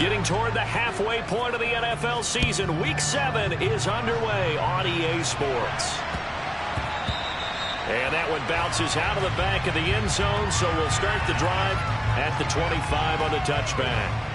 Getting toward the halfway point of the NFL season, Week 7 is underway on EA Sports. And that one bounces out of the back of the end zone, so we'll start the drive at the 25 on the touchback.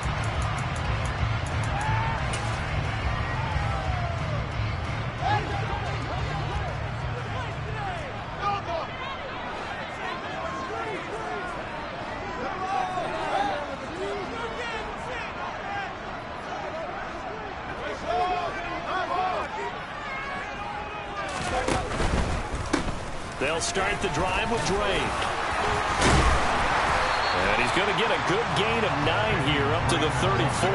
They'll start the drive with Drake. And he's going to get a good gain of 9 here up to the 34.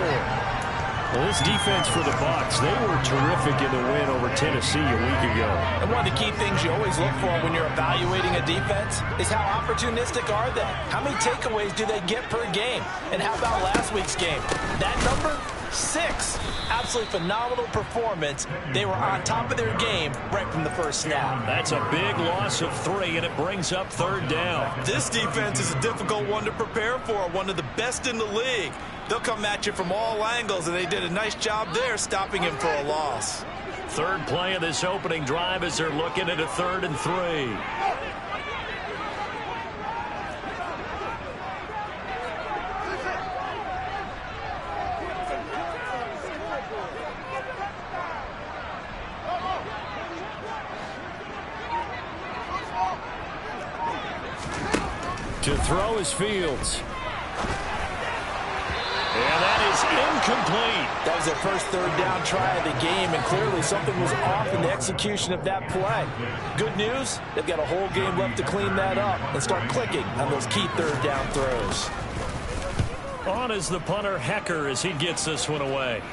Well, this defense for the Bucs, they were terrific in the win over Tennessee a week ago. And one of the key things you always look for when you're evaluating a defense is how opportunistic are they? How many takeaways do they get per game? And how about last week's game? That number? 6. Absolutely phenomenal performance. They were on top of their game right from the first snap. That's a big loss of 3, and it brings up 3rd down. This defense is a difficult one to prepare for, one of the best in the league. They'll come at you from all angles, and they did a nice job there stopping him for a loss. 3rd play of this opening drive as they're looking at a 3rd and 3. To throw is Fields. And that is incomplete. That was their first 3rd down try of the game, and clearly something was off in the execution of that play. Good news, they've got a whole game left to clean that up and start clicking on those key 3rd down throws. On is the punter, Hecker, as he gets this one away.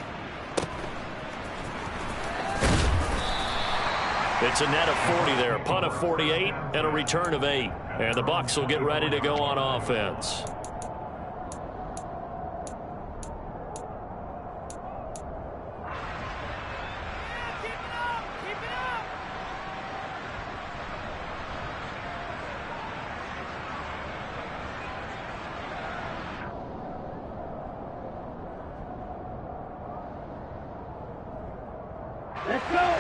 It's a net of 40 there, a punt of 48 and a return of 8. And the Bucs will get ready to go on offense. Let's go!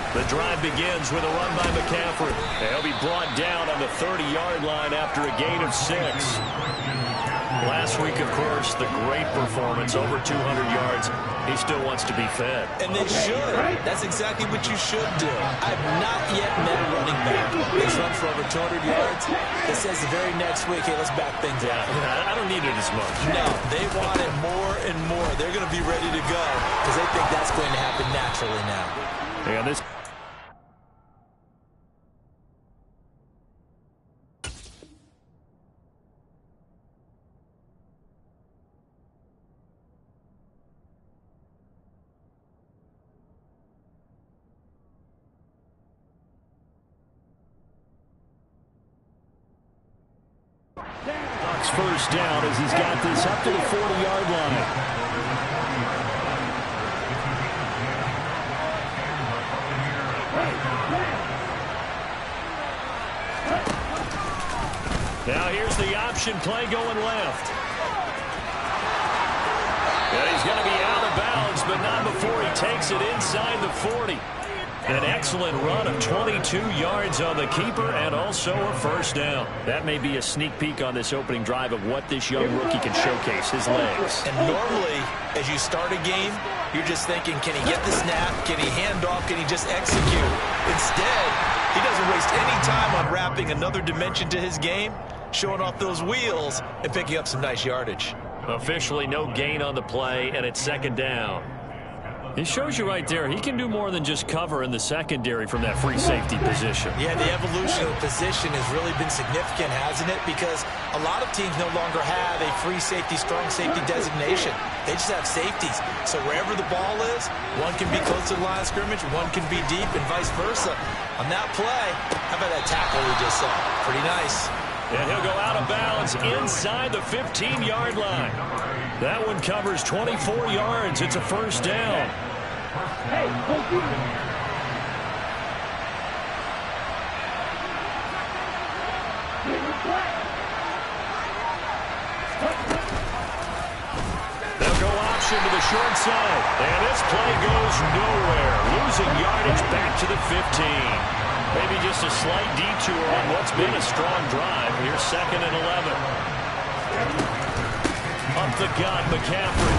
The drive begins with a run by McCaffrey. He'll be brought down on the 30-yard line after a gain of 6. Last week, of course, the great performance, over 200 yards. He still wants to be fed. And they should. That's exactly what you should do. I've not yet met a running back that's run for over 200 yards that says the very next week, hey, let's back things up. I don't need it as much. No, they want it more and more. They're going to be ready to go because they think that's going to happen naturally now. And this Bucs first down as he's got this up to the 40-yard line. Now here's the option play going left. And he's going to be out of bounds, but not before he takes it inside the 40. An excellent run of 22 yards on the keeper and also a first down. That may be a sneak peek on this opening drive of what this young rookie can showcase, his legs. And normally, as you start a game, you're just thinking, can he get the snap? Can he hand off? Can he just execute? Instead, he doesn't waste any time unwrapping another dimension to his game, showing off those wheels and picking up some nice yardage. Officially no gain on the play, and it's 2nd down. It shows you right there, he can do more than just cover in the secondary from that free safety position. Yeah, the evolution of the position has really been significant, hasn't it? Because a lot of teams no longer have a free safety, strong safety designation. They just have safeties. So wherever the ball is, one can be close to the line of scrimmage, one can be deep, and vice versa. On that play, how about that tackle we just saw? Pretty nice. And he'll go out of bounds inside the 15-yard line. That one covers 24 yards. It's a first down. motion to the short side. And this play goes nowhere. Losing yardage back to the 15. Maybe just a slight detour on what's been a strong drive. Here's 2nd and 11. Up the gut, McCaffrey.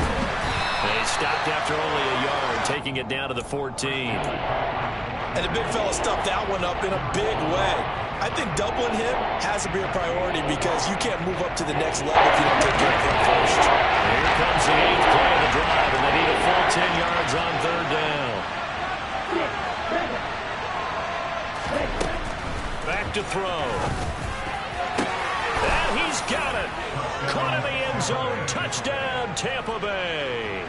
They stopped after only a yard, taking it down to the 14. And the big fella stuffed that one up in a big way. I think doubling him has to be a priority because you can't move up to the next level if you don't take care of him first. Here comes the 8th play of the drive, and they need a full 10 yards on 3rd down. Back to throw. And he's got it. Caught in the end zone. Touchdown, Tampa Bay.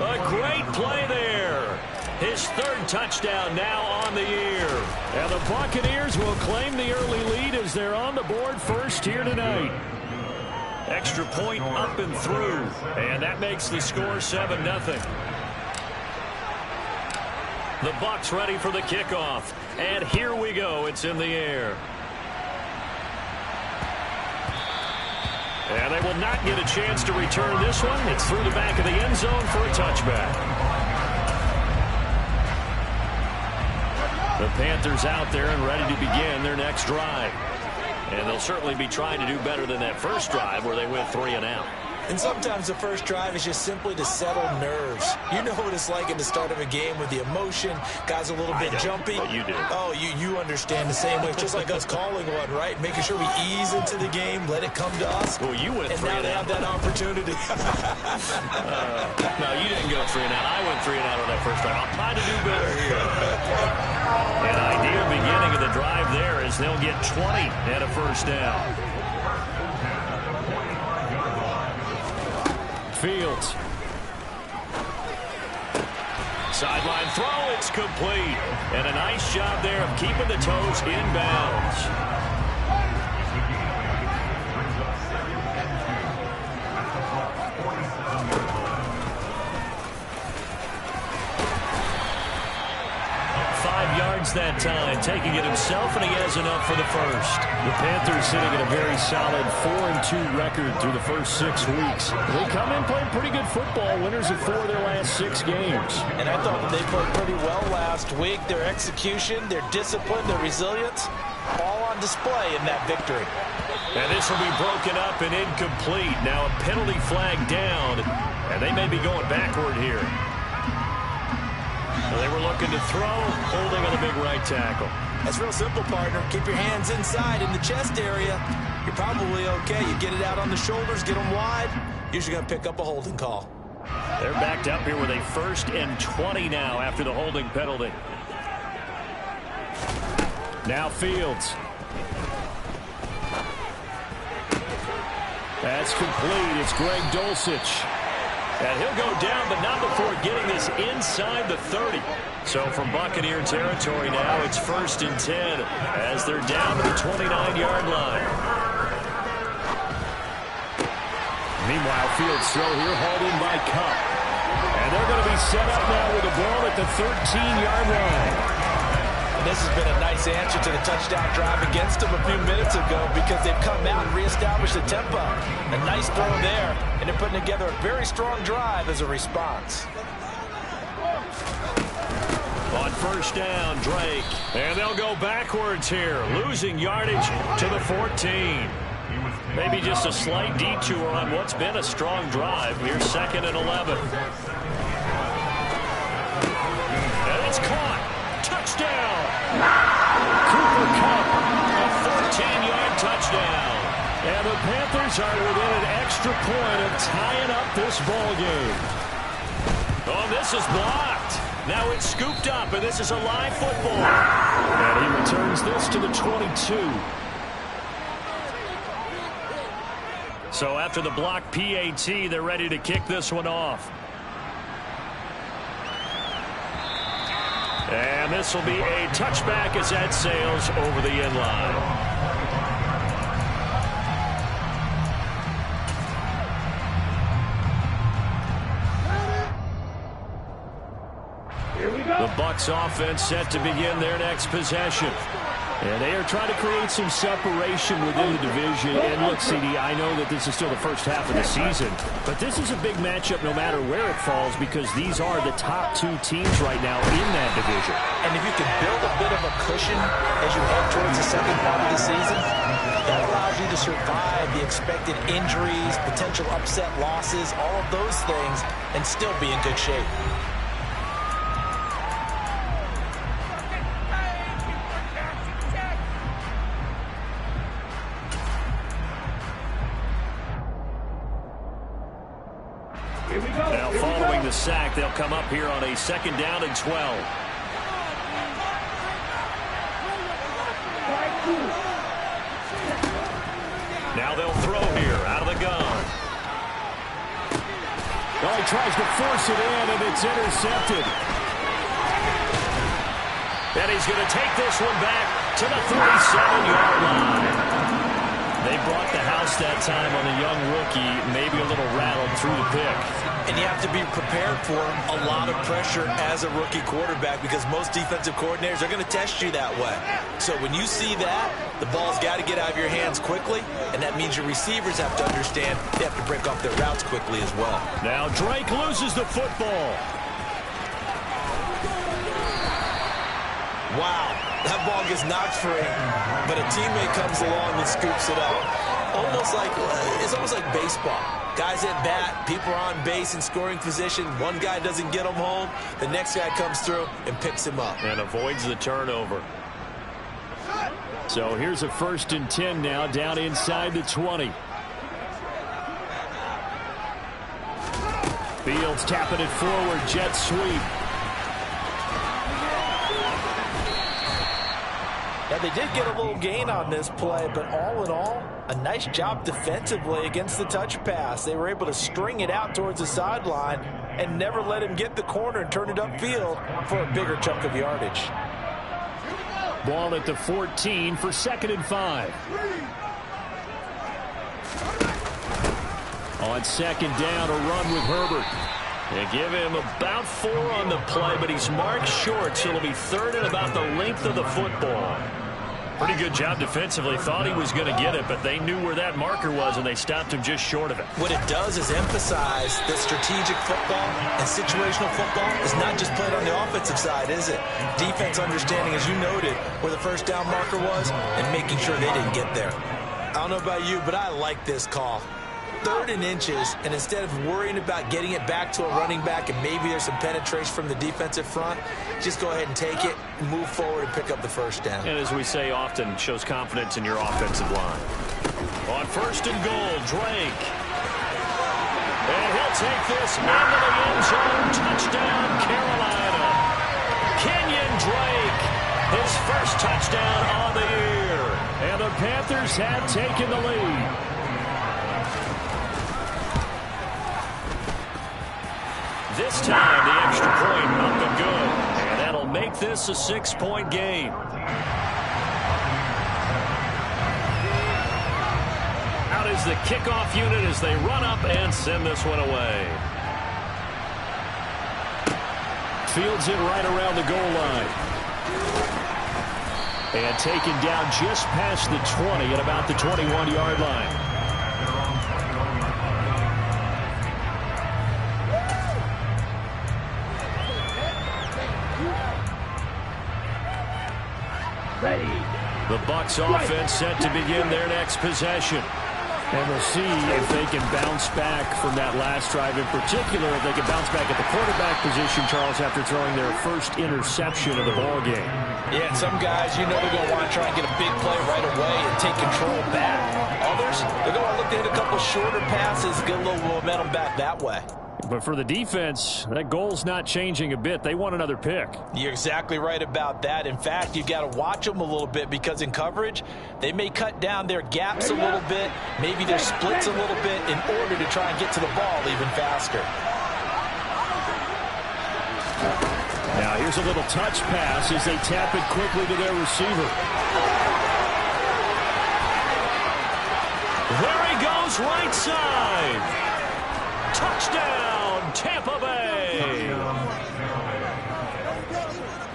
A great play there. His 3rd touchdown now on the year. And the Buccaneers will claim the early lead as they're on the board first here tonight. Extra point up and through. And that makes the score 7-0. The Bucs ready for the kickoff. And here we go. It's in the air. And they will not get a chance to return this one. It's through the back of the end zone for a touchback. The Panthers out there and ready to begin their next drive. And they'll certainly be trying to do better than that first drive where they went 3 and out. And sometimes the first drive is just simply to settle nerves. You know what it's like at the start of a game with the emotion. Guys a little bit jumpy. But you do. Oh, you understand the same way. It's just like us calling one, right? Making sure we ease into the game, let it come to us. Well, you went 3 and out. And now they have that opportunity. No, you didn't go 3 and out. I went 3 and out on that first drive. I'll try to do better here. An ideal beginning of the drive there is they'll get 20 and a first down. Fields. Sideline throw, it's complete. And a nice job there of keeping the toes inbounds. 5 yards that time, taking it himself, and he has enough for the first. The Panthers sitting at a very solid 4-2 record through the first 6 weeks. They come in playing pretty good football, winners of 4 of their last 6 games. And I thought that they played pretty well last week. Their execution, their discipline, their resilience, all on display in that victory. And this will be broken up and incomplete. Now a penalty flag down, and they may be going backward here. They were looking to throw, holding on the big right tackle. That's real simple, partner. Keep your hands inside in the chest area. You're probably okay. You get it out on the shoulders, get them wide. Usually going to pick up a holding call. They're backed up here with a 1st and 20 now after the holding penalty. Now Fields. That's complete. It's Greg Dulcich. And he'll go down, but not before getting this inside the 30. So from Buccaneer territory now, it's 1st and 10 as they're down to the 29-yard line. Meanwhile, Fields throw here hauled in by Cup. And they're going to be set up now with the ball at the 13-yard line. This has been a nice answer to the touchdown drive against them a few minutes ago because they've come out and reestablished the tempo. A nice throw there, and they're putting together a very strong drive as a response. On 1st down, Drake. And they'll go backwards here, losing yardage to the 14. Maybe just a slight detour on what's been a strong drive. Here's 2nd and 11. And it's caught. Touchdown! Cooper Kupp, A 14-yard touchdown. and the Panthers are within an extra point of tying up this ball game. Oh, this is blocked. Now it's scooped up, and this is a live football. And he returns this to the 22. So after the block PAT, they're ready to kick this one off. And this will be a touchback as that sails over the end line. The Bucs offense set to begin their next possession. And they are trying to create some separation within the division. And look, CD, I know that this is still the first half of the season, but this is a big matchup no matter where it falls because these are the top two teams right now in that division. And if you can build a bit of a cushion as you head towards the second part of the season, that allows you to survive the expected injuries, potential upset losses, all of those things, and still be in good shape. Now following the sack, they'll come up here on a 2nd down and 12. Now they'll throw here out of the gun. Well, he tries to force it in, and it's intercepted. And he's going to take this one back to the 37-yard line. They brought the house that time on a young rookie, maybe a little rattled through the pick. And you have to be prepared for a lot of pressure as a rookie quarterback because most defensive coordinators are going to test you that way. So when you see that, the ball's got to get out of your hands quickly, and that means your receivers have to understand they have to break off their routes quickly as well. Now Drake loses the football. Wow, that ball gets knocked free, but a teammate comes along and scoops it up. It's almost like baseball. Guys at bat, people are on base in scoring position. One guy doesn't get him home. The next guy comes through and picks him up. And avoids the turnover. So here's a 1st and 10 now, down inside the 20. Fields tapping it forward, jet sweep. Now, they did get a little gain on this play, but all in all, a nice job defensively against the touch pass. They were able to string it out towards the sideline and never let him get the corner and turn it upfield for a bigger chunk of yardage. Ball at the 14 for 2nd and 5. On 2nd down, a run with Herbert. They give him about 4 on the play, but he's marked short, so it'll be 3rd and about the length of the football. Pretty good job defensively. Thought he was going to get it, but they knew where that marker was, and they stopped him just short of it. What it does is emphasize that strategic football and situational football is not just played on the offensive side, is it? Defense understanding, as you noted, where the 1st down marker was and making sure they didn't get there. I don't know about you, but I like this call. 3rd and inches, and instead of worrying about getting it back to a running back and maybe there's some penetration from the defensive front, just go ahead and take it, move forward, and pick up the 1st down. And as we say often, shows confidence in your offensive line. On 1st and goal, Drake. And he'll take this into the end zone. Touchdown, Carolina. Kenyon Drake, his 1st touchdown on the year. And the Panthers have taken the lead. This time, the extra point up and good. And that'll make this a 6-point game. Out is the kickoff unit as they run up and send this one away. Fields it right around the goal line. And taken down just past the 20 at about the 21-yard line. The Bucs offense set to begin their next possession. And we'll see if they can bounce back from that last drive. In particular, if they can bounce back at the quarterback position, Charles, after throwing their 1st interception of the ball game. Yeah, and some guys, you know they're going to want to try and get a big play right away and take control back. Others, they're going to look to hit a couple shorter passes, get a little momentum back that way. But for the defense, that goal's not changing a bit. They want another pick. You're exactly right about that. In fact, you've got to watch them a little bit because in coverage, they may cut down their gaps a little bit, maybe their splits a little bit in order to try and get to the ball even faster. Now here's a little touch pass as they tap it quickly to their receiver. There he goes, right side. Touchdown, Tampa Bay.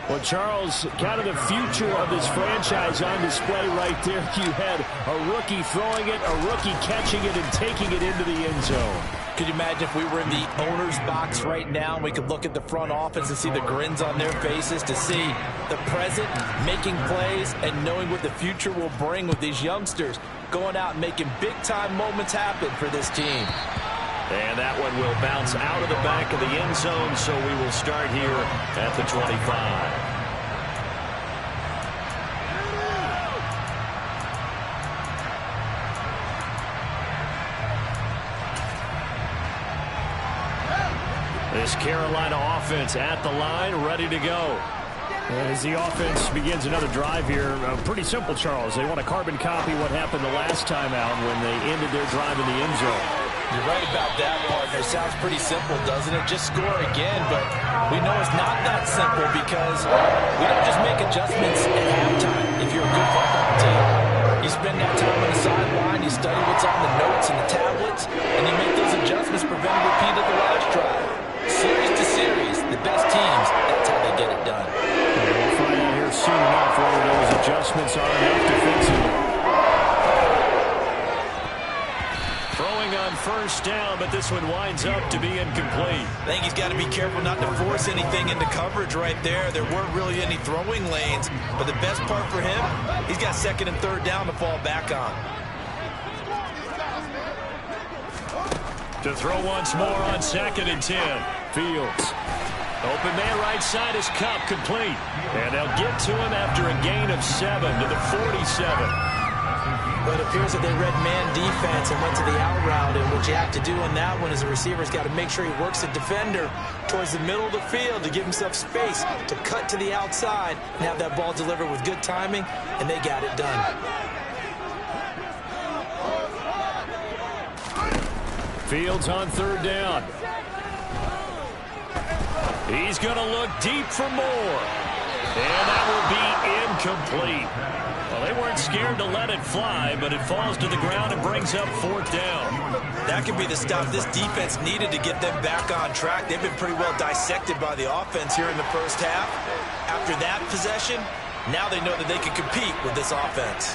Well, Well, Charles, kind of the future of this franchise on display right there. You had a rookie throwing it, a rookie catching it, and taking it into the end zone. Could you imagine if we were in the owner's box right now and we could look at the front office and see the grins on their faces, to see the present making plays and knowing what the future will bring with these youngsters going out and making big-time moments happen for this team. And that one will bounce out of the back of the end zone, so we will start here at the 25. This Carolina offense at the line, ready to go. As the offense begins another drive here, pretty simple, Charles. They want to carbon copy what happened the last time out when they ended their drive in the end zone. You're right about that, partner. Sounds pretty simple, doesn't it? Just score again, but we know it's not that simple because we don't just make adjustments at halftime if you're a good football team. You spend that time on the sideline, you study what's on the notes and the tablets, and you make those adjustments, prevent a repeat of the last drive. Series to series, the best teams, that's how they get it done. We'll find out here soon enough whether those adjustments are enough defensively. Throwing on first down, but this one winds up to be incomplete. I think he's got to be careful not to force anything into coverage right there. There weren't really any throwing lanes, but the best part for him, he's got second and third down to fall back on. To throw once more on second and 10. Fields. Open man right side is Cup, complete. And they'll get to him after a gain of 7 to the 47. But it appears that they read man defense and went to the out route, and what you have to do on that one is the receiver's got to make sure he works the defender towards the middle of the field to give himself space to cut to the outside and have that ball delivered with good timing, and they got it done. Fields on third down. He's going to look deep for more. And that will be incomplete. Well, they weren't scared to let it fly, but it falls to the ground and brings up fourth down. That could be the stop this defense needed to get them back on track. They've been pretty well dissected by the offense here in the first half. After that possession, now they know that they can compete with this offense.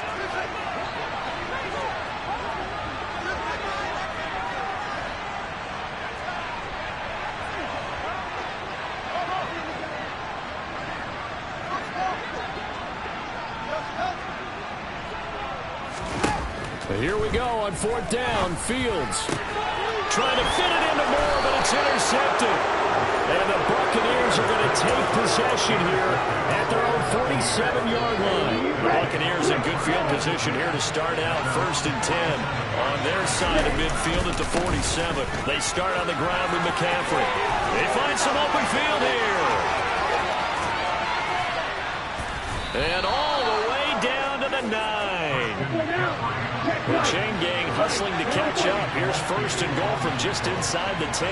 Here we go on fourth down. Fields trying to fit it into Moore, but it's intercepted. And the Buccaneers are going to take possession here at their own 47-yard line. The Buccaneers in good field position here to start out first and 10 on their side of midfield at the 47. They start on the ground with McCaffrey. They find some open field here. And all the way down to the 9. The chain gang hustling to catch up. Here's first and goal from just inside the 10.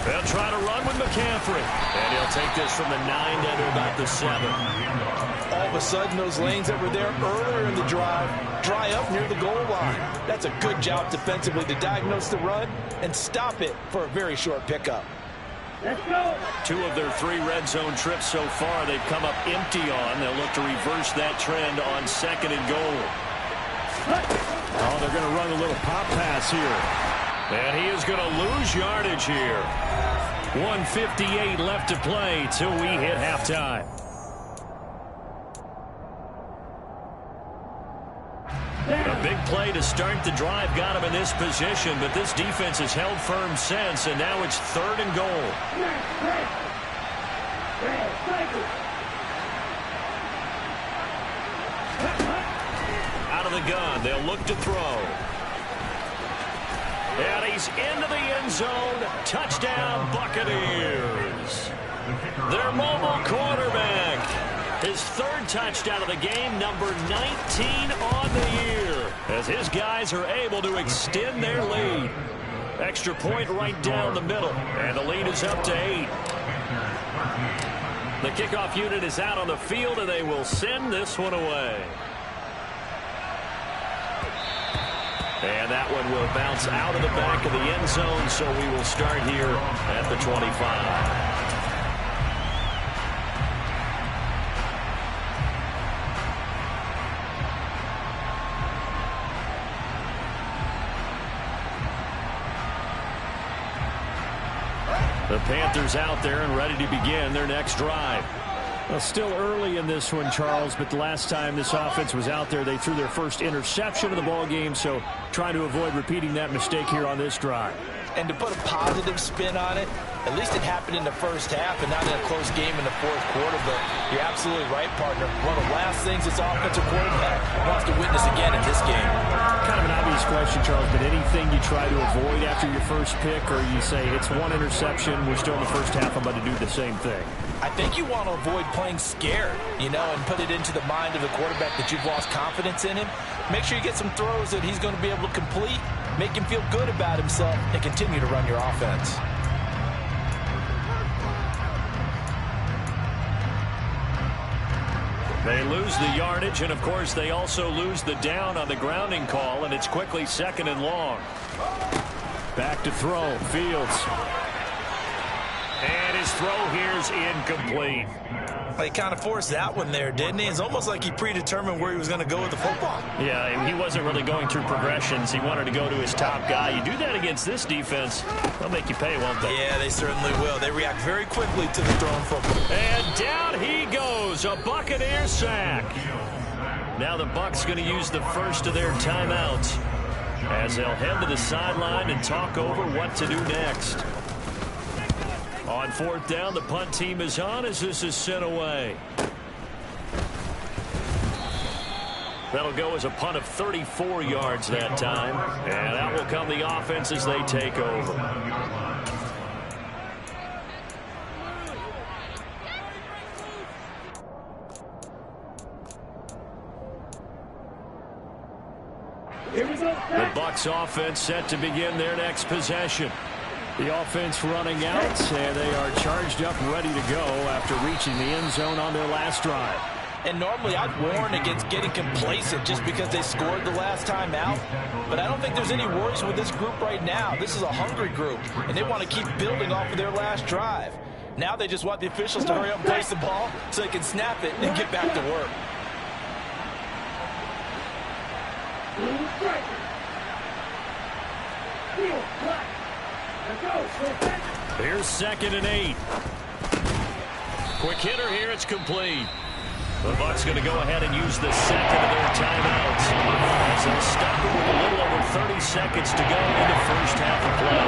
They'll try to run with McCaffrey. And he'll take this from the 9 down to about the 7. All of a sudden, those lanes that were there earlier in the drive dry up near the goal line. That's a good job defensively to diagnose the run and stop it for a very short pickup. Let's go. 2 of their 3 red zone trips so far they've come up empty on. They'll look to reverse that trend on second and goal. Oh, they're going to run a little pop pass here. And he is going to lose yardage here. 1:58 left to play till we hit halftime. A big play to start the drive got him in this position, but this defense has held firm since, and now it's third and goal. Out of the gun, they'll look to throw. And he's into the end zone. Touchdown, Buccaneers. Their mobile quarterback. His 3rd touchdown of the game, number 19 on the year, as his guys are able to extend their lead. Extra point right down the middle, and the lead is up to 8. The kickoff unit is out on the field, and they will send this one away. And that one will bounce out of the back of the end zone, so we will start here at the 25. The Panthers out there and ready to begin their next drive. Well, still early in this one, Charles, but the last time this offense was out there, they threw their first interception of the ball game, so trying to avoid repeating that mistake here on this drive. And to put a positive spin on it, at least it happened in the first half and not in a close game in the fourth quarter. But you're absolutely right, partner. One of the last things this offensive quarterback wants to witness again in this game. Kind of an obvious question, Charles, but anything you try to avoid after your first pick, or you say it's one interception, we're still in the first half, I'm about to do the same thing? I think you want to avoid playing scared, and put it into the mind of the quarterback that you've lost confidence in him. Make sure you get some throws that he's going to be able to complete, make him feel good about himself, and continue to run your offense. They lose the yardage, and of course they also lose the down on the grounding call, and it's quickly 2nd and long. Back to throw, Fields. And his throw here's incomplete. He kind of forced that one there, didn't he? It's almost like he predetermined where he was going to go with the football. Yeah, he wasn't really going through progressions. He wanted to go to his top guy. You do that against this defense, they'll make you pay, won't they? Yeah, they certainly will. They react very quickly to the thrown football. And down he goes, a Buccaneer sack. Now the Bucs going to use the first of their timeouts as they'll head to the sideline and talk over what to do next. On 4th down, the punt team is on as this is sent away. That'll go as a punt of 34 yards that time. And out will come the offense as they take over. The Bucs offense set to begin their next possession. The offense running out, and they are charged up, ready to go after reaching the end zone on their last drive. And normally I'd warn against getting complacent just because they scored the last time out. But I don't think there's any worries with this group right now. This is a hungry group, and they want to keep building off of their last drive. Now they just want the officials to hurry up and place the ball so they can snap it and get back to work. Here's 2nd and 8. Quick hitter here, it's complete. The Bucs going to go ahead and use the second of their timeouts as they'll stop it with a little over 30 seconds to go in the first half of play.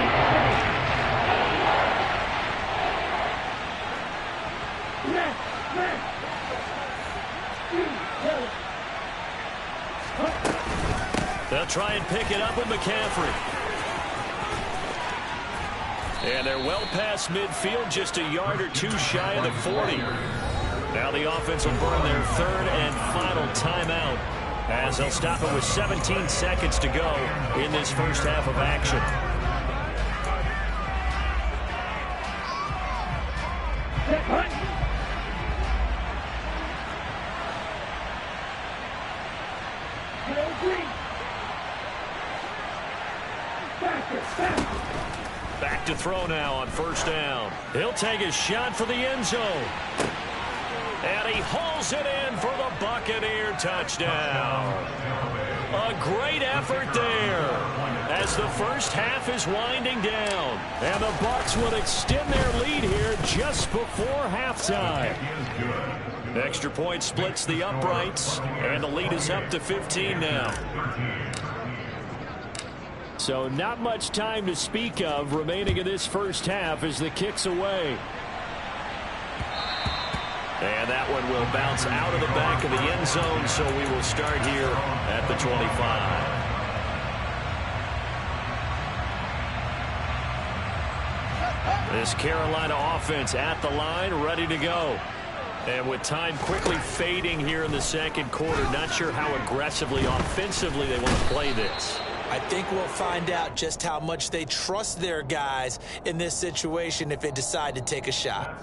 They'll try and pick it up with McCaffrey. And they're well past midfield, just a yard or two shy of the 40. Now the offense will burn their 3rd and final timeout as they'll stop it with 17 seconds to go in this first half of action. Back to throw now on 1st down. He'll take a shot for the end zone. And he hauls it in for the Buccaneer touchdown. A great effort there as the first half is winding down. And the Bucs will extend their lead here just before halftime. Extra point splits the uprights, and the lead is up to 15 now. So not much time to speak of remaining in this first half as the kick's away. And that one will bounce out of the back of the end zone, so we will start here at the 25. This Carolina offense at the line, ready to go. And with time quickly fading here in the second quarter, not sure how aggressively, offensively they want to play this. I think we'll find out just how much they trust their guys in this situation if they decide to take a shot.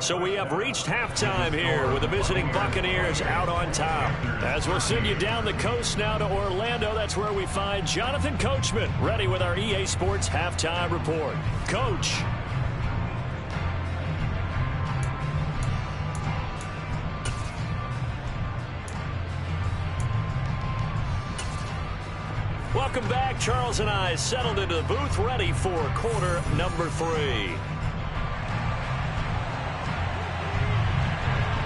So we have reached halftime here with the visiting Buccaneers out on top. As we'll send you down the coast now to Orlando, that's where we find Jonathan Coachman ready with our EA Sports halftime report. Coach. Welcome back. Charles and I settled into the booth ready for quarter number 3.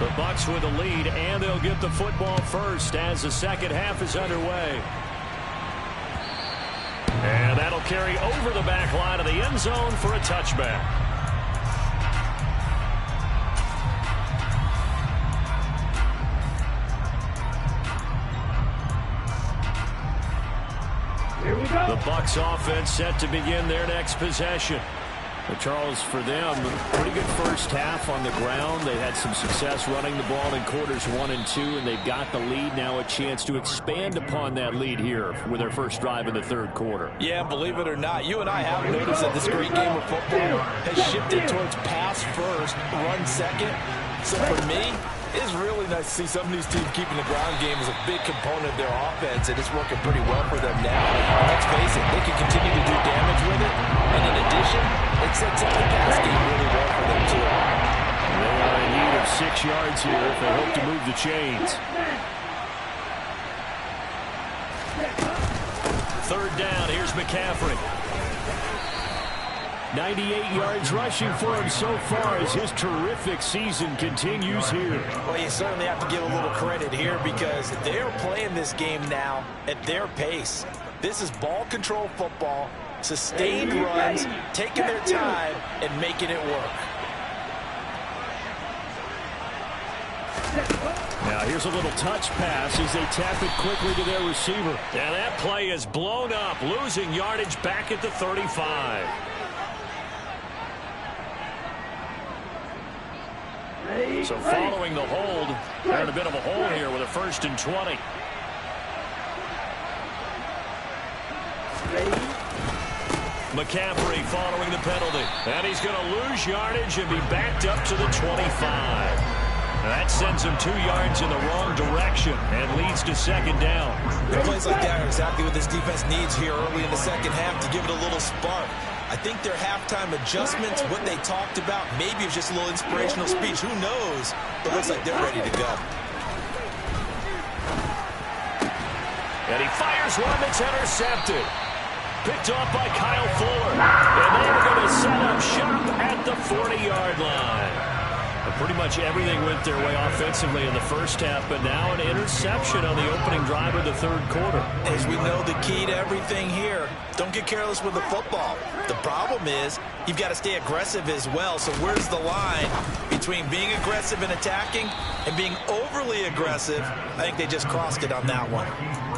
The Bucs with the lead, and they'll get the football first as the second half is underway. And that'll carry over the back line of the end zone for a touchback. Here we go. The Bucs offense set to begin their next possession. Well, Charles, for them, pretty good first half on the ground. They had some success running the ball in quarters 1 and 2, and they've got the lead now, a chance to expand upon that lead here with their first drive in the third quarter. Yeah, believe it or not, you and I have noticed that this great game of football has shifted towards pass first, run second. So for me, it's really nice to see some of these teams keeping the ground game as a big component of their offense, and it's working pretty well for them now. And let's face it, they can continue to do damage with it, and in addition, it sets up the pass game really well for them, too. They are in need of 6 yards here if they hope to move the chains. Third down, here's McCaffrey. 98 yards rushing for him so far as his terrific season continues here. Well, you certainly have to give a little credit here because they're playing this game now at their pace. This is ball control football, sustained runs, taking their time, and making it work. Now here's a little touch pass as they tap it quickly to their receiver. And that play is blown up, losing yardage back at the 35. So following the hold, they're in a bit of a hole here with a 1st and 20. McCaffrey following the penalty. And he's going to lose yardage and be backed up to the 25. That sends him 2 yards in the wrong direction and leads to second down. Plays like that are exactly what this defense needs here early in the second half to give it a little spark. I think their halftime adjustments, what they talked about, maybe it's just a little inspirational speech. Who knows? But it looks like they're ready to go. And he fires one that's intercepted. Picked off by Kyle Fuller. And they're going to set up shop at the 40-yard line. Pretty much everything went their way offensively in the first half, but now an interception on the opening drive of the third quarter. As we know, the key to everything here, don't get careless with the football. The problem is you've got to stay aggressive as well. So where's the line between being aggressive and attacking and being overly aggressive? I think they just crossed it on that one.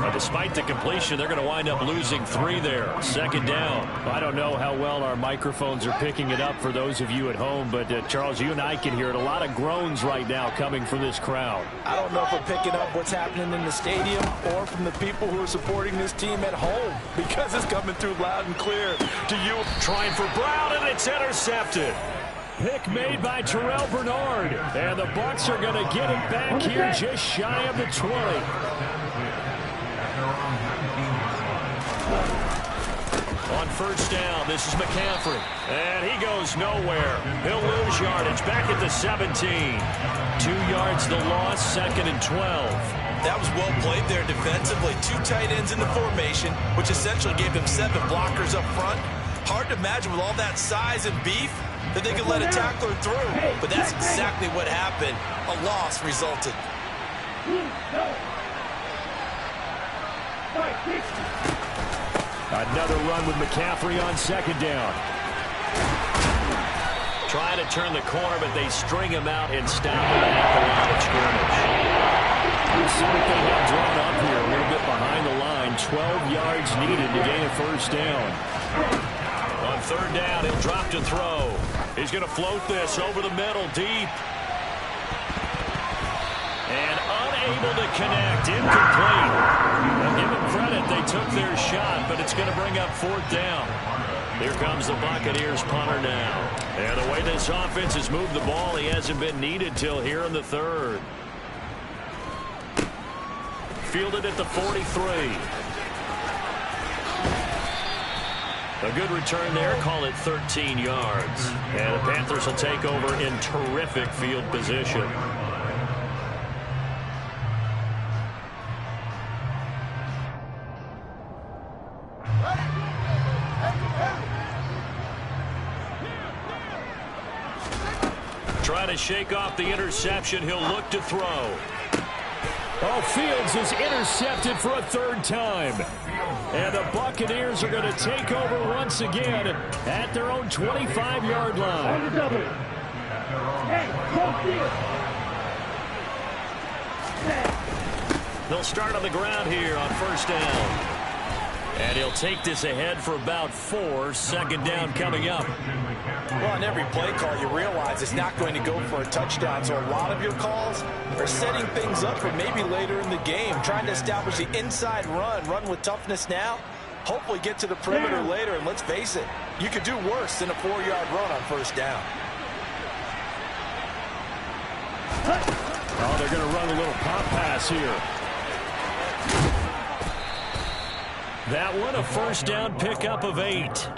Well, despite the completion, they're going to wind up losing 3 there. Second down. I don't know how well our microphones are picking it up for those of you at home, but Charles, you and I can hear it. A lot of groans right now coming from this crowd. I don't know if we're picking up what's happening in the stadium or from the people who are supporting this team at home because it's coming through loud and clear to you. Trying for Brown, and it's intercepted. Pick made by Terrell Bernard. And the Bucs are going to get it back here just shy of the 20. On first down, this is McCaffrey. And he goes nowhere. He'll lose yardage back at the 17. 2 yards the loss, 2nd and 12. That was well played there defensively. 2 tight ends in the formation, which essentially gave them 7 blockers up front. Hard to imagine with all that size and beef that they could let a tackler through. But that's exactly what happened. A loss resulted. Another run with McCaffrey on second down. Trying to turn the corner, but they string him out and stop him at the line of scrimmage. Let's see what they have drawn up here. A little bit behind the line. 12 yards needed to gain a first down. On third down, he'll drop to throw. He's going to float this over the middle, deep. And unable to connect, incomplete. Now give them credit, they took their shot, but it's going to bring up 4th down. Here comes the Buccaneers punter now. And the way this offense has moved the ball, he hasn't been needed till here in the third. Fielded at the 43. A good return there. Call it 13 yards. And the Panthers will take over in terrific field position. Trying to shake off the interception. He'll look to throw. Oh, Fields is intercepted for a third time. And the Buccaneers are going to take over once again at their own 25-yard line. They'll start on the ground here on first down. And he'll take this ahead for about 4. Second down coming up. Well, on every play call, you realize it's not going to go for a touchdown. So a lot of your calls are setting things up for maybe later in the game, trying to establish the inside run with toughness now, hopefully get to the perimeter later. And let's face it, you could do worse than a 4-yard run on first down. Oh, they're going to run a little pop pass here. That one, a first down pickup of 8.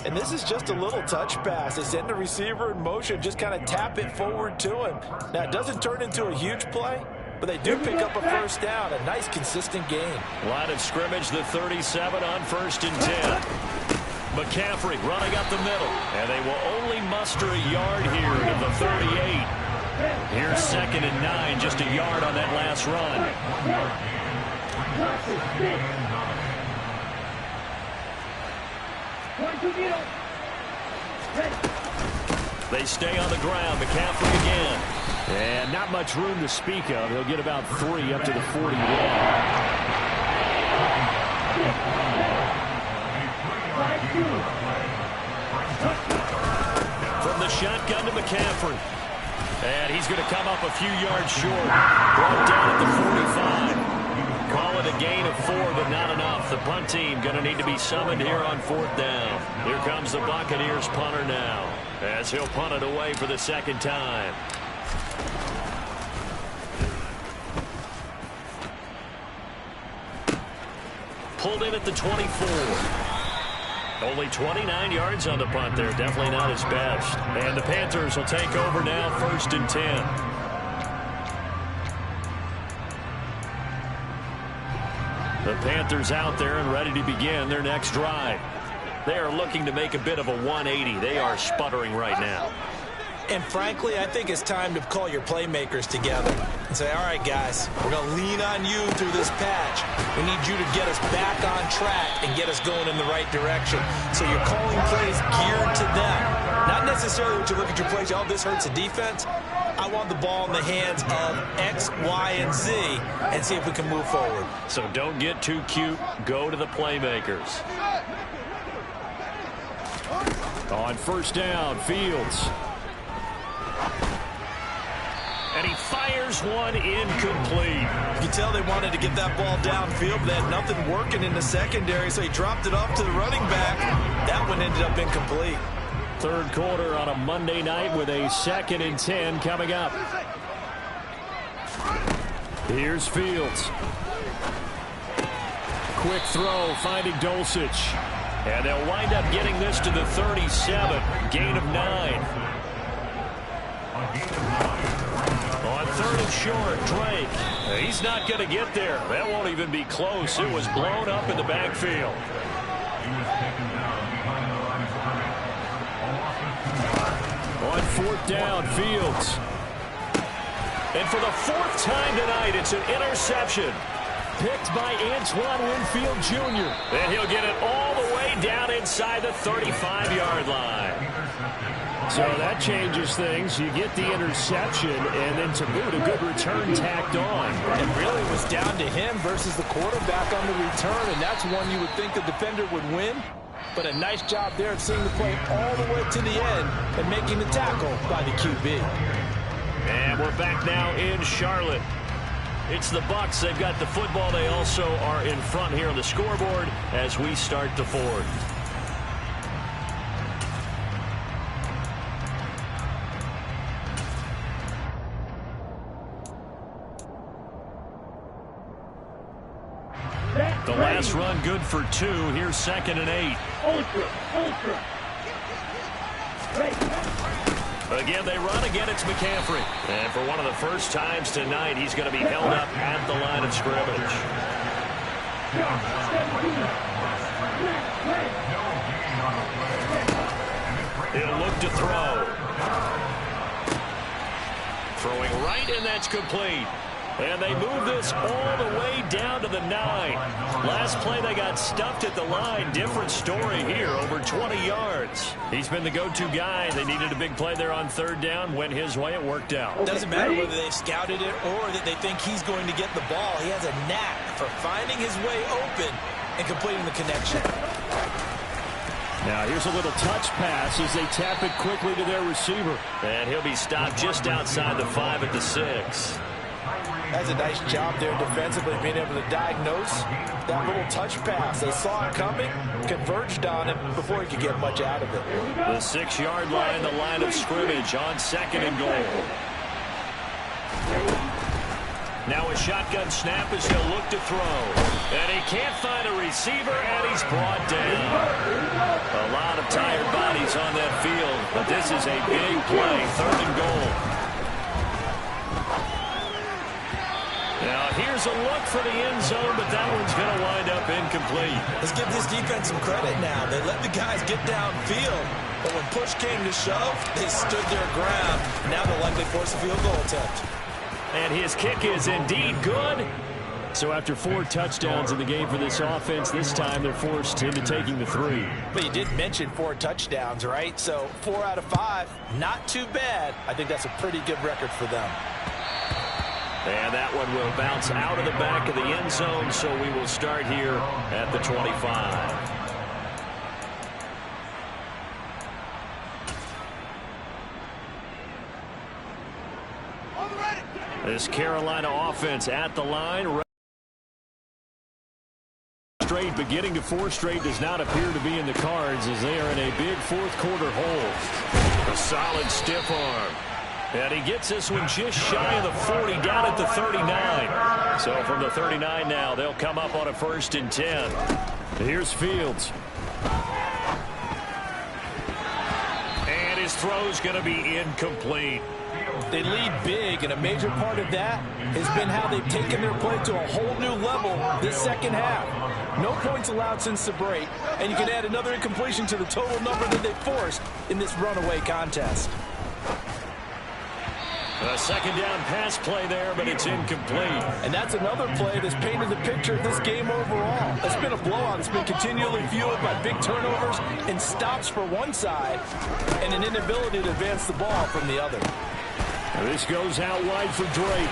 And this is just a little touch pass. They send the receiver in motion, just kind of tap it forward to him. Now, it doesn't turn into a huge play, but they do pick up a first down. A nice, consistent gain. Line of scrimmage, the 37 on first and 10. McCaffrey running up the middle. And they will only muster a yard here to the 38. Here's second and 9, just a yard on that last run. They stay on the ground. McCaffrey again. And not much room to speak of. He'll get about 3 up to the 41. From the shotgun to McCaffrey. And he's going to come up a few yards short. Brought down at the 45. Call it a gain of 4, but not enough. The punt team going to need to be summoned here on 4th down. Here comes the Buccaneers punter now, as he'll punt it away for the second time. Pulled in at the 24. Only 29 yards on the punt there. Definitely not his best. And the Panthers will take over now, first and 10. The Panthers out there and ready to begin their next drive. They are looking to make a bit of a 180. They are sputtering right now. And frankly, I think it's time to call your playmakers together and say, all right, guys, we're going to lean on you through this patch. We need you to get us back on track and get us going in the right direction. So you're calling plays geared to them. Not necessarily what you look at your plays, oh, this hurts the defense. I want the ball in the hands of X, Y, and Z and see if we can move forward. So don't get too cute. Go to the playmakers. On first down, Fields. And he fires one incomplete. You can tell they wanted to get that ball downfield, but they had nothing working in the secondary, so he dropped it off to the running back. That one ended up incomplete. Third quarter on a Monday night with a 2nd and 10 coming up. Here's Fields. Quick throw, finding Dulcich. And they'll wind up getting this to the 37. Gain of 9. On third and short, Drake. He's not going to get there. That won't even be close. It was blown up in the backfield. On 4th down, Fields. And for the 4th time tonight, it's an interception. Picked by Antoine Winfield Jr. And he'll get it all the way down inside the 35-yard line. So that changes things. You get the interception, and then to boot, a good return tacked on. It really was down to him versus the quarterback on the return, and that's one you would think the defender would win. But a nice job there of seeing the play all the way to the end and making the tackle by the QB. And we're back now in Charlotte. It's the Bucs. They've got the football. They also are in front here on the scoreboard as we start the 4th. The last run good for 2. Here's 2nd and 8. Again, they run. Again, it's McCaffrey. And for one of the first times tonight, he's going to be held up at the line of scrimmage. He'll look to throw. Throwing right, and that's complete. And they move this all the way down to the 9. Last play, they got stuffed at the line. Different story here, over 20 yards. He's been the go-to guy. They needed a big play there on 3rd down. Went his way. It worked out. Doesn't matter whether they've scouted it or that they think he's going to get the ball. He has a knack for finding his way open and completing the connection. Now here's a little touch pass as they tap it quickly to their receiver. And he'll be stopped just outside the 5 at the 6. That's a nice job there defensively, being able to diagnose that little touch pass. They saw it coming, converged on it before he could get much out of it. The 6-yard line, the line of scrimmage on 2nd and goal. Now a shotgun snap as he'll look to throw. And he can't find a receiver, and he's brought down. A lot of tired bodies on that field, but this is a big play, 3rd and goal. Now, here's a look for the end zone, but that one's going to wind up incomplete. Let's give this defense some credit now. They let the guys get downfield, but when push came to shove, they stood their ground. Now they'll likely force a field goal attempt. And his kick is indeed good. So after 4 touchdowns in the game for this offense, this time they're forced into taking the 3. But you did mention 4 touchdowns, right? So 4 out of 5, not too bad. I think that's a pretty good record for them. And that one will bounce out of the back of the end zone, so we will start here at the 25. This Carolina offense at the line. Straight, beginning to 4 straight does not appear to be in the cards as they are in a big 4th quarter hole. A solid stiff arm. And he gets this one just shy of the 40, down at the 39. So from the 39 now, they'll come up on a 1st and 10. Here's Fields. And his throw's going to be incomplete. They lead big, and a major part of that has been how they've taken their play to a whole new level this 2nd half. No points allowed since the break, and you can add another incompletion to the total number that they forced in this runaway contest. A 2nd down pass play there, but it's incomplete. And that's another play that's painted the picture of this game overall. It's been a blowout. It's been continually fueled by big turnovers and stops for one side and an inability to advance the ball from the other. This goes out wide for Drake.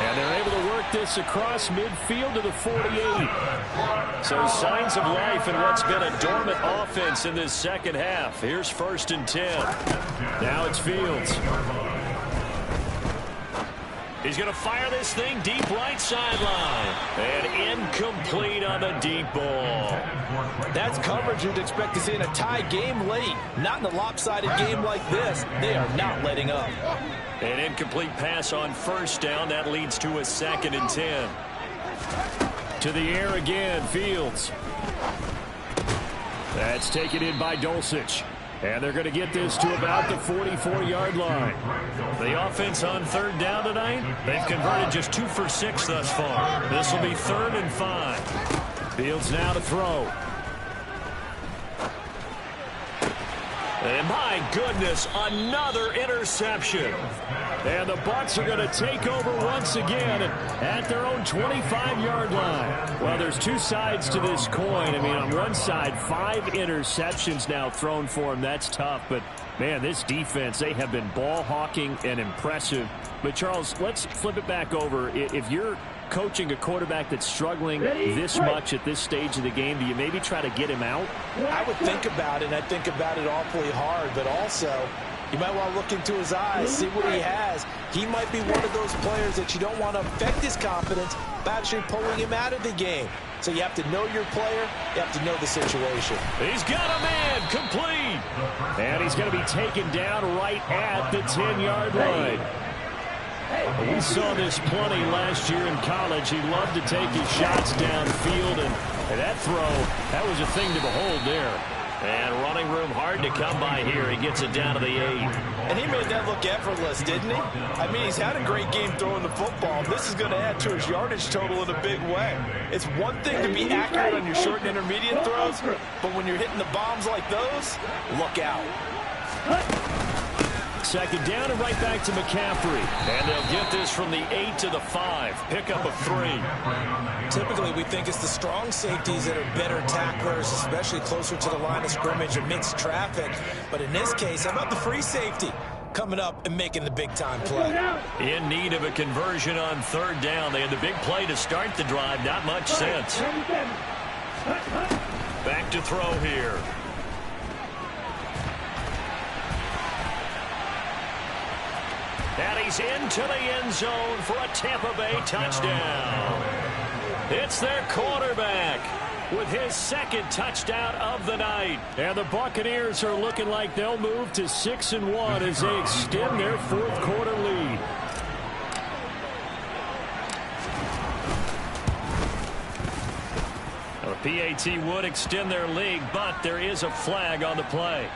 And they're able to work this across midfield to the 48. So signs of life in what's been a dormant offense in this 2nd half. Here's 1st and 10. Now it's Fields. He's going to fire this thing deep right sideline. And incomplete on the deep ball. That's coverage you'd expect to see in a tie game late. Not in a lopsided game like this. They are not letting up. An incomplete pass on 1st down. That leads to a 2nd and 10. To the air again, Fields. That's taken in by Dulcich. And they're going to get this to about the 44-yard line. The offense on 3rd down tonight, they've converted just 2 for 6 thus far. This will be 3rd and 5. Fields now to throw. And my goodness, another interception. And the Bucs are going to take over once again at their own 25-yard line. Well, there's 2 sides to this coin. I mean, on one side, 5 interceptions now thrown for them. That's tough. But, man, this defense, they have been ball hawking and impressive. But, Charles, let's flip it back over. If you're coaching a quarterback that's struggling this much at this stage of the game, do you maybe try to get him out? I would think about it, and I think about it awfully hard, but also you might want to look into his eyes, see what he has. He might be one of those players that you don't want to affect his confidence by actually pulling him out of the game. So you have to know your player, you have to know the situation. He's got a man, complete. And he's going to be taken down right at the 10-yard line. We saw this plenty last year in college. He loved to take his shots downfield, and that throw, that was a thing to behold there. And running room hard to come by here. He gets it down to the 8. And he made that look effortless, didn't he? I mean, he's had a great game throwing the football. This is going to add to his yardage total in a big way. It's one thing to be accurate on your short and intermediate throws, but when you're hitting the bombs like those, look out. Second down and right back to McCaffrey. And they'll get this from the 8 to the 5. Pickup of 3. Typically, we think it's the strong safeties that are better tacklers, especially closer to the line of scrimmage amidst traffic. But in this case, how about the free safety coming up and making the big-time play? In need of a conversion on third down. They had the big play to start the drive. Not much sense. Back to throw here. And he's into the end zone for a Tampa Bay touchdown. It's their quarterback with his second touchdown of the night. And the Buccaneers are looking like they'll move to 6-1 as they extend their fourth quarter lead. The PAT would extend their lead, but there is a flag on the play.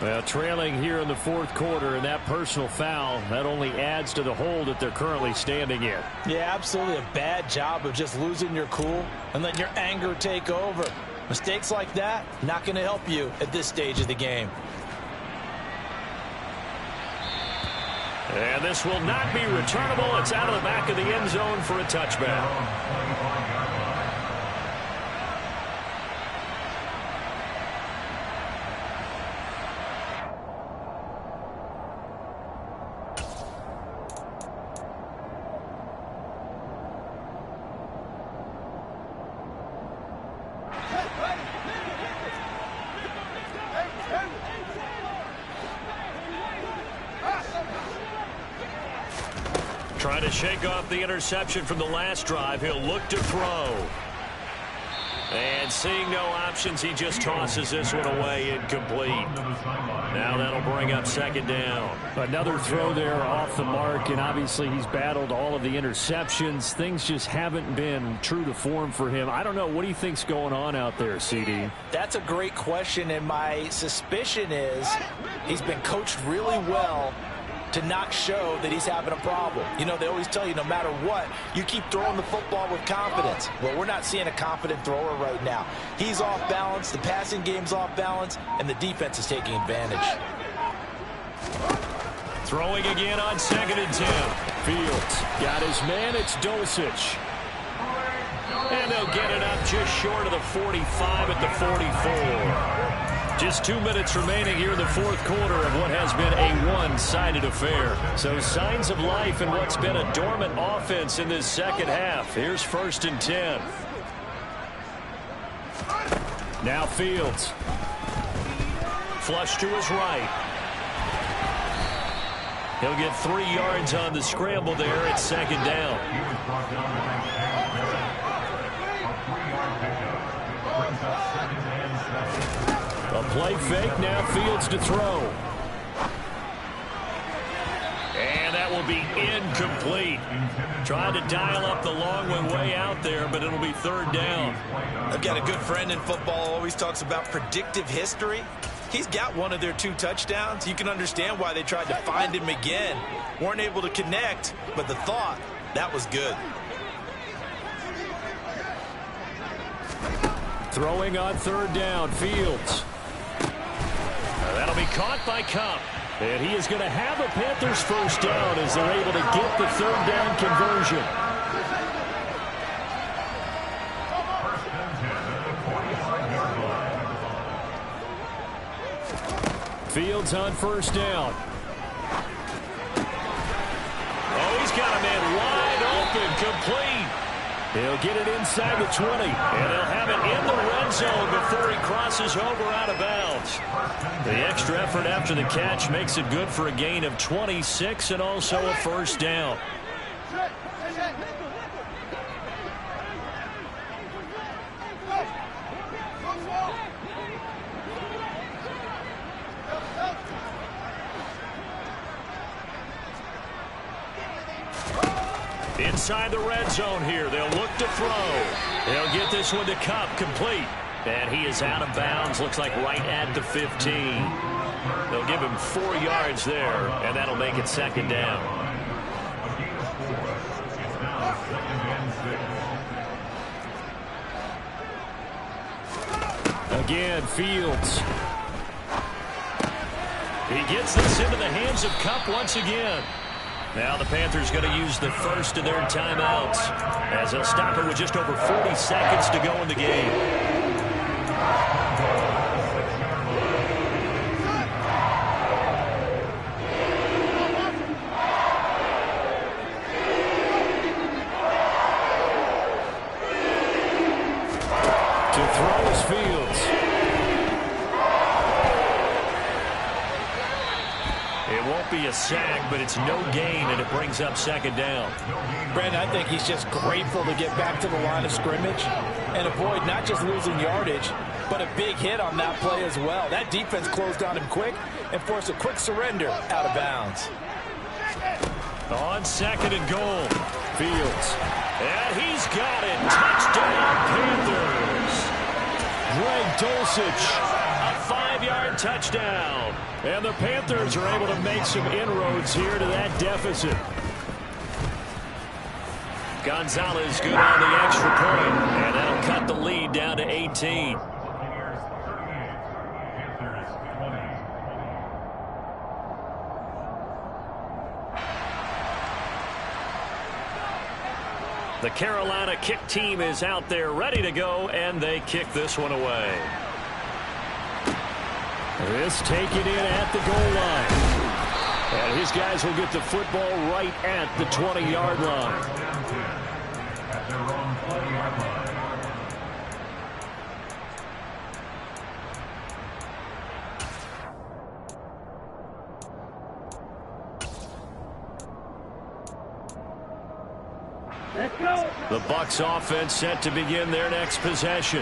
Well, trailing here in the fourth quarter, and that personal foul, that only adds to the hole that they're currently standing in. Yeah, absolutely a bad job of just losing your cool and letting your anger take over. Mistakes like that, not going to help you at this stage of the game. And this will not be returnable. It's out of the back of the end zone for a touchback. Trying to shake off the interception from the last drive. He'll look to throw. And seeing no options, he just tosses this one away, incomplete. Now that'll bring up second down. Another throw there off the mark, and obviously he's battled all of the interceptions. Things just haven't been true to form for him. I don't know. What do you think's going on out there, CD? That's a great question, and my suspicion is he's been coached really well to not show that he's having a problem. You know, they always tell you no matter what, you keep throwing the football with confidence. Well, we're not seeing a confident thrower right now. He's off balance, the passing game's off balance, and the defense is taking advantage. Throwing again on 2nd and 10. Fields got his man. It's Dulcich. And they'll get it up just short of the 45 at the 44. Just 2 minutes remaining here in the fourth quarter of what has been a one-sided affair. So signs of life in what's been a dormant offense in this second half. Here's 1st and 10. Now Fields. Flush to his right. He'll get 3 yards on the scramble there at 2nd down. A play fake, now Fields to throw. And that will be incomplete. Trying to dial up the long one way out there, but it'll be 3rd down. I've got a good friend in football, always talks about predictive history. He's got one of their 2 touchdowns. You can understand why they tried to find him again. Weren't able to connect, but the thought, that was good. Throwing on 3rd down, Fields. That'll be caught by Cup. And he is going to have a Panthers first down as they're able to get the 3rd down conversion. Fields on 1st down. Oh, he's got a man wide open, complete. He'll get it inside the 20. And they'll have it in the red zone before he crosses over out of bounds. The extra effort after the catch makes it good for a gain of 26 and also a first down. Inside the red zone here. They'll look to throw. They'll get this one to Kupp, complete. And he is out of bounds, looks like right at the 15. They'll give him 4 yards there, and that'll make it second down. Again, Fields. He gets this into the hands of Kupp once again. Now the Panthers going to use the first of their timeouts as they'll stop it with just over 40 seconds to go in the game. To throw is Fields. It won't be a sack, but it's no gain, and it brings up second down. Brandon, I think he's just grateful to get back to the line of scrimmage and avoid not just losing yardage, but a big hit on that play as well. That defense closed on him quick and forced a quick surrender out of bounds. On second and goal, Fields. and he's got it. Touchdown, Panthers. Greg Dulcich. A 5-yard touchdown. And the Panthers are able to make some inroads here to that deficit. Gonzalez good on the extra point, and that'll cut the lead down to 18. The Carolina kick team is out there ready to go, and they kick this one away. This taken in at the goal line. And his guys will get the football right at the 20-yard line. The Bucs offense set to begin their next possession.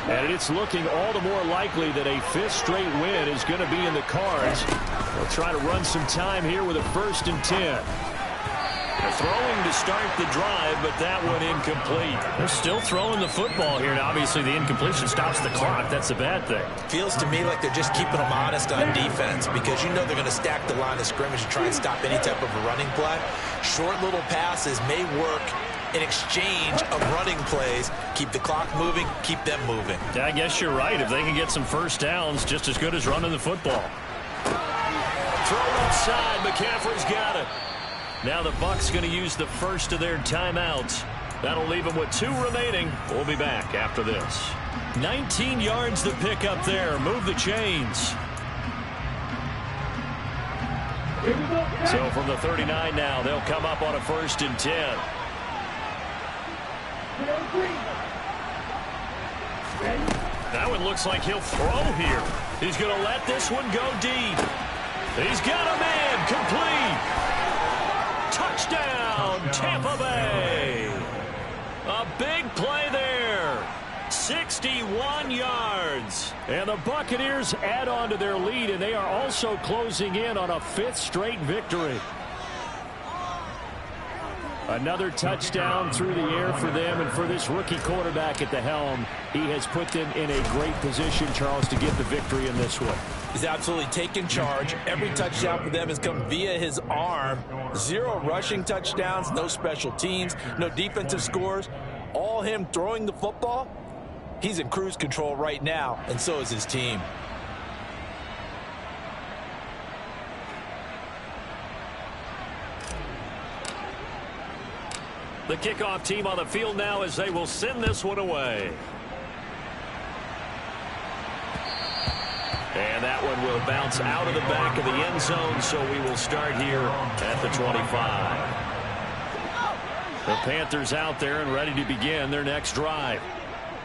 And it's looking all the more likely that a 5th straight win is going to be in the cards. They'll try to run some time here with a 1st and 10. They're throwing to start the drive, but that one incomplete. They're still throwing the football here, and obviously the incompletion stops the clock. That's a bad thing. Feels to me like they're just keeping them honest on defense because you know they're going to stack the line of scrimmage and try and stop any type of a running play. Short little passes may work in exchange of running plays. Keep the clock moving, keep them moving. Yeah, I guess you're right. If they can get some first downs, just as good as running the football. Throw outside. McCaffrey's got it. Now the Bucs going to use the first of their timeouts. That'll leave them with 2 remaining. We'll be back after this. 19 yards to pick up there. Move the chains. So from the 39 now, they'll come up on a 1st and 10. That one looks like he'll throw here. He's going to let this one go deep. He's got a man, complete. Touchdown, Tampa Bay. A big play there. 61 yards. And the Buccaneers add on to their lead, and they are also closing in on a 5th straight victory. Another touchdown through the air for them, and for this rookie quarterback at the helm, he has put them in a great position, Charles, to get the victory in this one. He's absolutely taken charge. Every touchdown for them has come via his arm. 0 rushing touchdowns, no special teams, no defensive scores. All him throwing the football. He's in cruise control right now, and so is his team. The kickoff team on the field now as they will send this one away. And that one will bounce out of the back of the end zone, so we will start here at the 25. The Panthers out there and ready to begin their next drive.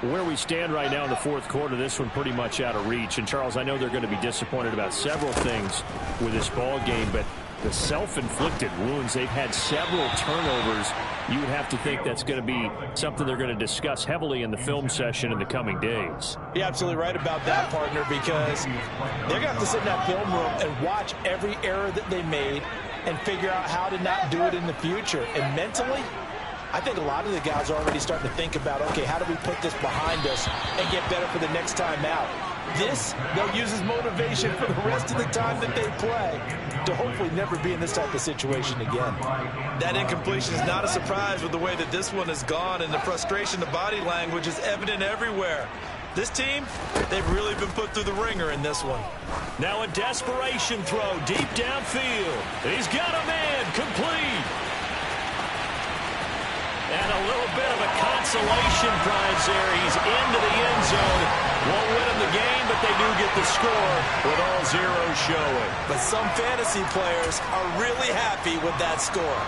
Where we stand right now in the 4th quarter, this one pretty much out of reach. And, Charles, I know they're going to be disappointed about several things with this ball game, but the self-inflicted wounds, they've had several turnovers. You would have to think that's going to be something they're going to discuss heavily in the film session in the coming days. You're absolutely right about that, partner, because they're going to have to sit in that film room and watch every error that they made and figure out how to not do it in the future. And mentally, I think a lot of the guys are already starting to think about, okay, how do we put this behind us and get better for the next time out? This, they'll use as motivation for the rest of the time that they play to hopefully never be in this type of situation again. That incompletion is not a surprise with the way that this one has gone, and the frustration, the body language is evident everywhere. This team, they've really been put through the ringer in this one. Now a desperation throw deep downfield. He's got a man, complete. And a little bit of a consolation prize there. He's into the end zone. Won't win him the game, but they do get the score with all zeros showing. But some fantasy players are really happy with that score.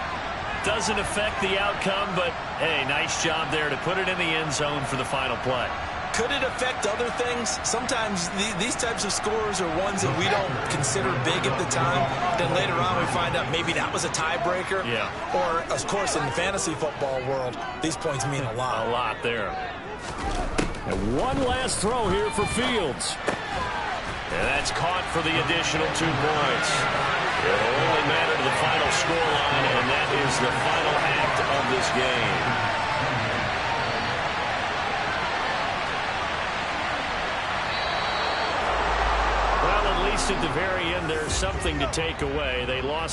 Doesn't affect the outcome, but, hey, nice job there to put it in the end zone for the final play. Could it affect other things? Sometimes these types of scores are ones that we don't consider big at the time. Then later on we find out maybe that was a tiebreaker. Yeah. Or, of course, in the fantasy football world, these points mean a lot. A lot there. And one last throw here for Fields. And that's caught for the additional 2 points. It'll only matter to the final scoreline, and that is the final act of this game. At the very end, there's something to take away. They lost